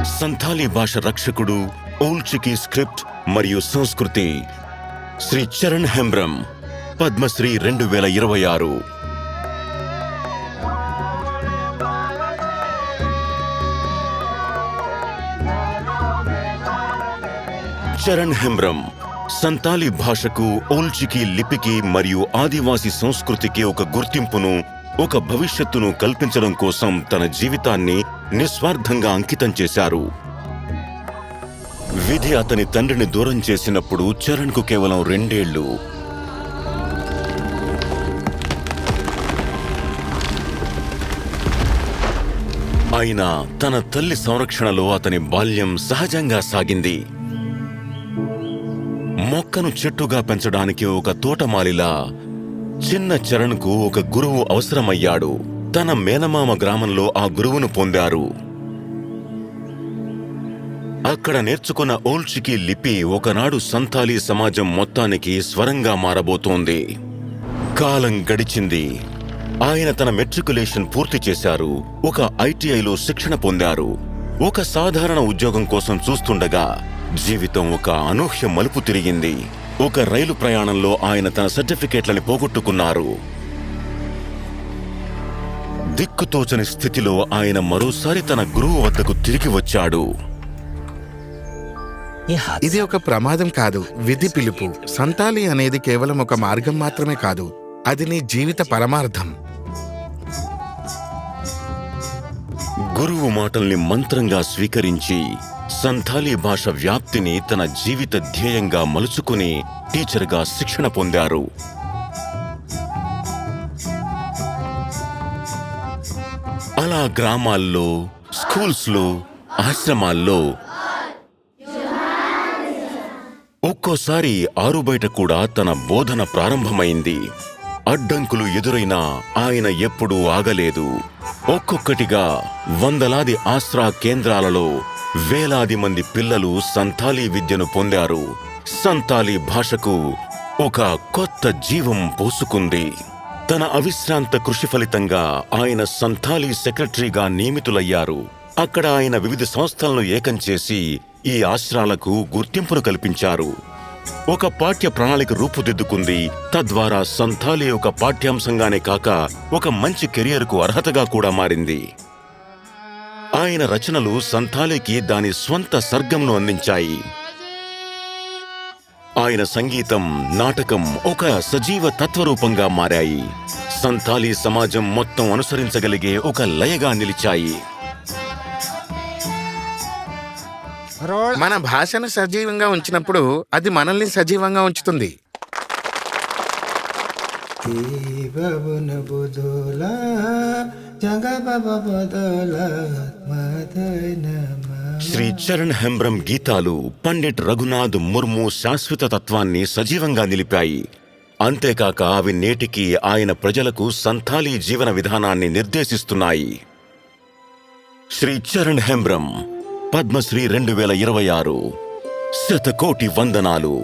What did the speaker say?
సంథాలీ భాష రక్షకుడు, ఓల్ చికి స్క్రిప్ట్ మరియు సంస్కృతి శ్రీ చరణ్ హెంబ్రమ్, పద్మశ్రీ 2026. చరణ్ హెంబ్రమ్ సంతాలీ భాషకు, ఓల్ చికి లిపికి మరియు ఆదివాసీ సంస్కృతికి ఒక గుర్తింపును, ఒక భవిష్యత్తును కల్పించడం కోసం తన జీవితాన్ని నిస్వార్థంగా అంకితం చేశారు. విధి అతని తండ్రిని దూరం చేసినప్పుడు చరణ్కు కేవలం 2 ఏళ్లు. అయినా తన తల్లి సంరక్షణలో అతని బాల్యం సహజంగా సాగింది. మొక్కను చెట్టుగా పెంచడానికి ఒక తోటమాలిలా చిన్న చరణ్కు ఒక గురువు అవసరమయ్యాడు. తన మేనమామ గ్రామంలో ఆ గురువును పొందారు. అక్కడ నేర్చుకున్న ఓల్ చికి లిపి ఒకనాడు సంతాలీ సమాజం మొత్తానికి స్వరంగా మారబోతోంది. కాలం గడిచింది. ఆయన తన మెట్రికులేషన్ పూర్తి చేశారు. ఒక ఐటీఐలో శిక్షణ పొందారు. ఒక సాధారణ ఉద్యోగం కోసం చూస్తుండగా జీవితం ఒక అనూహ్య మలుపు తిరిగింది. ఒక రైలు ప్రయాణంలో ఆయన తన సర్టిఫికేట్లని పోగొట్టుకున్నారు. దిక్కుతోచని స్థితిలో ఆయన మరోసారి తన గురువు వద్దకు తిరిగి వచ్చాడు. ఇది ఒక ప్రమాదం కాదు, విధి పిలుపు. సంతాలి అనేది కేవలం ఒక మార్గం మాత్రమే కాదు, అది నీ జీవిత పరమార్థం. గురువు మాటల్ని మంత్రంగా స్వీకరించి సంతాలీ భాష వ్యాప్తిని తన జీవిత ధ్యేయంగా మలుచుకుని టీచర్గా శిక్షణ పొందారు. అలా గ్రామాల్లో, స్కూల్స్లో, ఆశ్రమాల్లో, ఒక్కోసారి ఆరుబయట కూడా తన బోధన ప్రారంభమైంది. అడ్డంకులు ఎదురైనా ఆయన ఎప్పుడూ ఆగలేదు. ఒక్కొక్కటిగా వందలాది ఆశ్రా కేంద్రాలలో వేలాది మంది పిల్లలు సంతాలీ విద్యను పొందారు. సంతాలీ భాషకు ఒక కొత్త జీవం పోసుకుంది. తన అవిశ్రాంత కృషి ఫలితంగా ఆయన సంతాలీ సెక్రటరీగా నియమితులయ్యారు. అక్కడ ఆయన వివిధ సంస్థలను ఏకం చేసి ఈ ఆశ్రాలకు గుర్తింపును కల్పించారు. ఒక పాఠ్య ప్రణాళిక రూపుదిద్దుకుంది. తద్వారా సంతాలీ ఒక పాఠ్యాంశంగానే కాక ఒక మంచి కెరియర్కు అర్హతగా కూడా మారింది. ఆయన రచనలు సంతాలీకి దాని స్వంత సర్గంను అందించాయి. ఆయన సంగీతం, నాటకం ఒక సజీవ తత్వరూపంగా మారాయి. సంతాలీ సమాజం మొత్తం అనుసరించగలిగే ఒక లయగా నిలిచాయి. మన భాషను సజీవంగా ఉంచినప్పుడు అది మనల్ని సజీవంగా ఉంచుతుంది. శ్రీ చరణ్ హెంబ్రమ్ గీతాలు పండిట్ రఘునాథ్ ముర్ము శాశ్వత తత్వాన్ని సజీవంగా నిలిపాయి. అంతేకాక అవి నేటికి ఆయన ప్రజలకు సంతాలీ జీవన విధానాన్ని నిర్దేశిస్తున్నాయి. శ్రీ చరణ్ హెంబ్రమ్, పద్మశ్రీ 2026. శతకోటి వందనాలు.